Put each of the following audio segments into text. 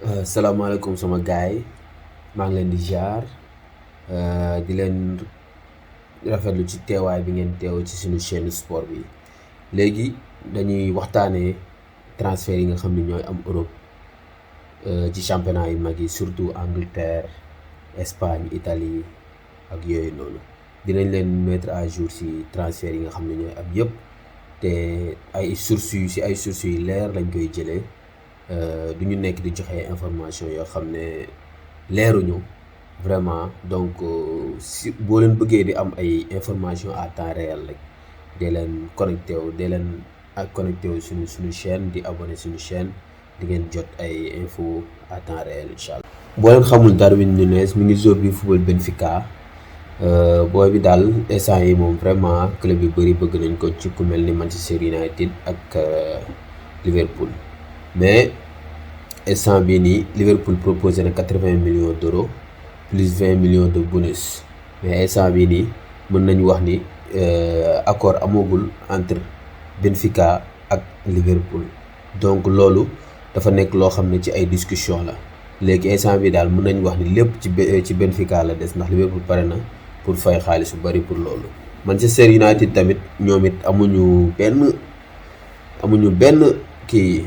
Salaamaaleykum sama gaay maa ngi leen di jaar di leen rafetlu ci teewaay bi ngeen teew ci suñu chaîne sport bi léegi dañuy waxtaanee transfert yi nga xam ne ñooy am Europe ci championnat yu mag yi surtout Angleterre Espagne Italie ak yooyu noonu dinañ leen mettre à jour ci transfert yi nga xam ne ñooy am yëpp te ay sources yu leer lañ koy jëlee. Du ñu nekk di joxe information yoo xam ne leeruñu vraiment donc si boo leen bëggee di am ay information à temps réel rek dee leen connecté wu suñu chaîne di abonné suñu chaîne di ngeen jot ay info à temps réel incha allah. boo leen xamul Darwin Núñez mi ngi joué bi football Benfica booy bi daal instant yi moom vraiment club yu bëri bëgg nañ ko ci ku mel ni Manchester United ak Liverpool. Mais instant bii nii Liverpool proposé na 80 millions d'euros plus 20 millions de bonus mais instant bii nii mën nañu wax ni accord amagul entre Benfica ak Liverpool donc loolu dafa nekk loo xam ne ci ay discussion la léegi instant bi daal mën nañu wax ni lépp ci Benfica la des ndax Liverpool pare na pour fay xaalis bu bari pour loolu. Manchester United tamit ñoom it amuñu benn kii.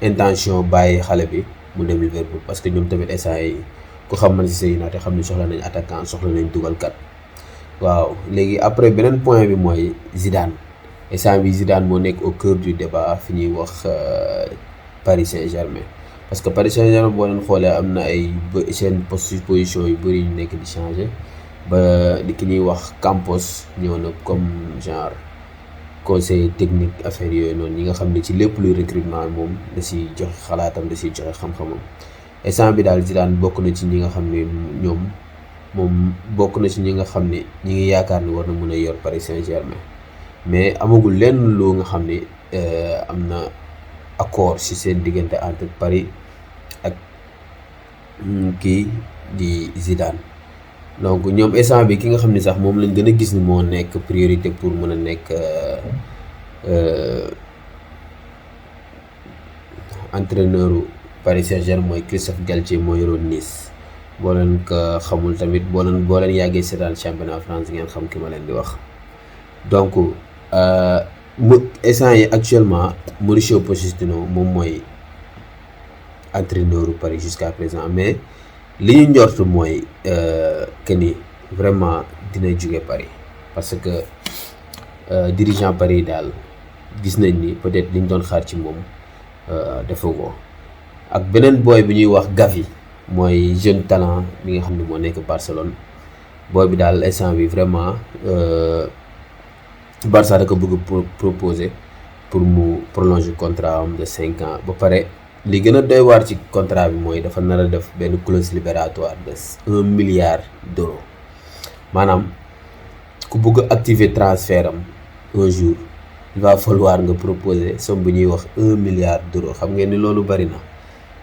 intention bàyyi xale bi mu dem Liverpool parce que ñoom tamit instant yi ku xam Manchester United xam ni soxla nañ attaquant soxla nañ dugalkat waaw léegi après beneen point bi mooy Zidane instant bi Zidane moo nekk au cœur du débat fi ñuy wax Paris Saint-Germain parce que Paris Saint-Germain boo leen xoolee am na ay seen position yu bëri yu nekk di changer ba di ki ñuy wax Campos ñëw na comme genre conseil technique affaire yooyu noonu ñi nga xam ne ci lépp luy recrutement moom da siy joxe xalaatam da siy joxe xam-xamam instant bi daal Zidane bokk na ci ñi nga xam ne moom bokk na ci ñi nga xam ne ñi ngi yaakaar ni war na mën a yor Paris Saint-Germain mais amagul lenn loo nga xam ne am na accord ci seen diggante entre Paris ak kii di Zidane donc ñoom instant bi ki nga xam ne sax moom lañ gën a gis ni moo nekk priorité pour mën a nekk entraîneur Paris Saint-Germain mooy Christophe Galtier moo yoroon Nice boo leen ko xamul tamit boo leen yàggee seetaan championnat France ngeen xam ki ma leen di wax donc instant yi actuellement Mauricio Pochettino moom mooy entraîneur Paris jusqu'à présent mais li ñu njort mooy que ni vraiment dina jóge Paris parce que dirigeant Paris daal gis nañ ni peut-être liñ doon xaar ci moom dafa ko ak beneen booy bi ñuy wax Gavi mooy jeune talent bi nga xam ne moo nekk Barcelone booy bi daal instant bi vraiment Barça da ko bëgg proposer pour mu prolonger contrat am de 5 ans ba pare. li gën a doy waar ci contrat bi mooy dafa nar a def benn clause libératoire de 1 milliard d'euros maanaam ku bëgg a activer transfert am un jour il va falloir nga proposer somme bu ñuy wax 1 milliard d'euros xam ngeen ni loolu bari na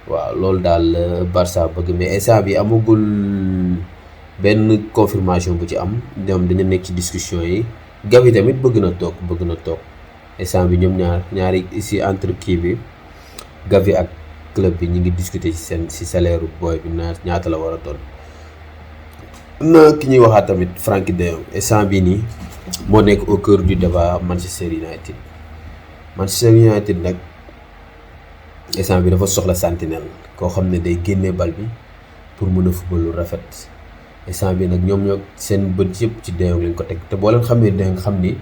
waaw loolu daal Barça bëgg mais instant bi amagul benn confirmation bu ci am ñoom dañu nekk ci discussion yi Gavi tamit bëgg na toog instant bi ñoom ñaari ici entre kii bi Gavi ak club bi ñu ngi discuter ci salaire booy bi ñaata la war a doon na ki ñuy waxaat tamit Frenkie de Jong instant bii nii moo nekk au cœur du débat Manchester United nag instant bi dafa soxla sentinelle koo xam ne day génnee bal bi pour mën a football lu rafet instant bi nag ñoom ñoo seen bët yëpp ci de Jong lañ ko teg te boo leen xamee de Jong xam ni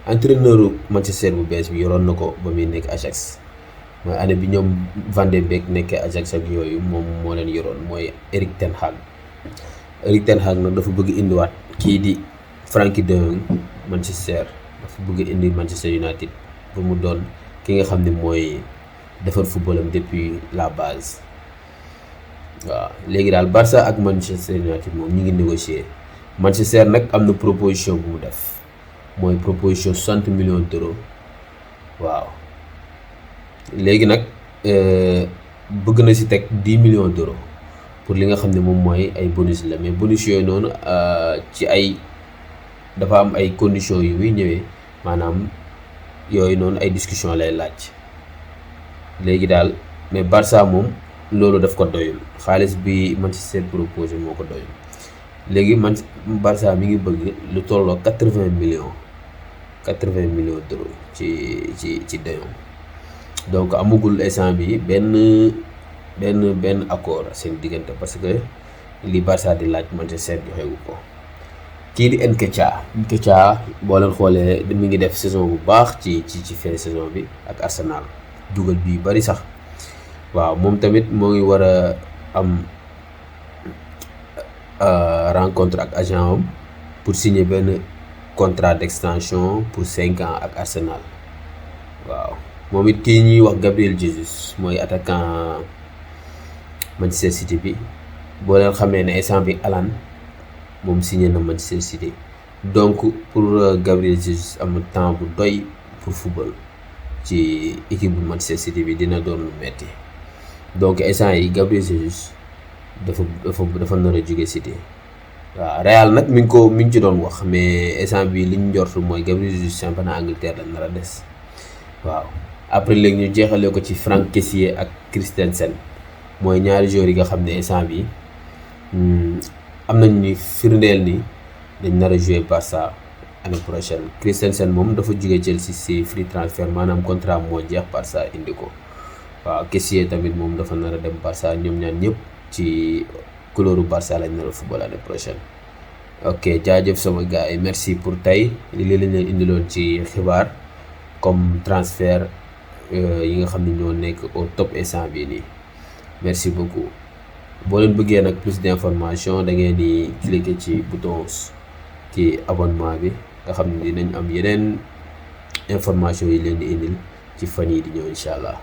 entraîneur Manchester bu bees bi yoroon na ko ba muy nekk Ajax mooy année bi ñoom Van de Beek nekkee Ajax ak yooyu moom moo leen yoroon mooy Erik ten Hag nag dafa bëgg indiwaat kii di Frenkie de Jong Manchester dafa bëgg indi Manchester United ba mu doon ki nga xam ne mooy defar footballam depuis la base waaw léegi daal Barça ak Manchester United moom ñu ngi négocier Manchester nag am na proposition bu mu def mooy proposition 60 millions d'euros waaw léegi nag bëgg na ci teg 10 millions d'euros pour li nga xam ne moom mooy ay bonus la mais bonus yooyu noonu ci ay dafa am ay conditions yu muy ñëwee maanaam yooyu noonu ay discussion lay laaj léegi daal mais Barça moom loolu daf ko doyul, xaalis bi Manchester proposé moo ko doyul. léegi Barça mi ngi bëgg lu tolloo 80 millions 80 millions d'euros ci De Jong. donc amugul instant bi benn accord seen diggante, parce que li Barça di laaj Manchester joxewu ko. kii di Nketiah boo leen xoolee mi ngi def saison bu baax ci fin saison bi ak Arsenal, dugal bi bari sax. waaw moom tamit moo ngi war a am rencontre ak agent am pour signer benn contrat d'extension pour 5 ans ak Arsenal. waaw moom it kii ñuy wax Gabriel Jesus mooy attaquant Manchester City bi, boo leen xamee ne instant bi Haaland moom signé na Manchester City, donc pour Gabriel Jesus am temps bu doy pour football ci équipe bu Manchester City bi dina doon lu metti. donc instant yi Gabriel Jesus dafa nar a jóge City. waaw Real nag mi ngi ci doon wax, mais instant bi li ñu njort mooy Gabriel Jesus championnat Angleterre la nar a des. waaw après léegi ñu jeexalee ko ci Franck Kessié ak Christensen, mooy ñaari joueurs yi nga xam ne instant bi am nañ ni firndeel ni dañ nar a jouer Barça année prochaine. Christensen moom dafa jóge Chelsea ci free transfer, maanaam contrat moo jeex Barça indi ko. waaw Kessié tamit moom dafa nar a dem Barça. ñoom ñaan ñëpp ci couleuru Barça lañ nar a football année prochaine. ok jaajëf sama gars yi, merci pour tey li lañ leen indiloon ci xibaar comme transfert yi nga xam ne ñoo nekk au top instant bii nii. merci beaucoup. boo leen bëggee nag plus d'information da ngeen di cliquer ci bouton ci abonnement bi, nga xam ne dinañ am yeneen information yi leen di indil ci fan yi di ñëw incha allah.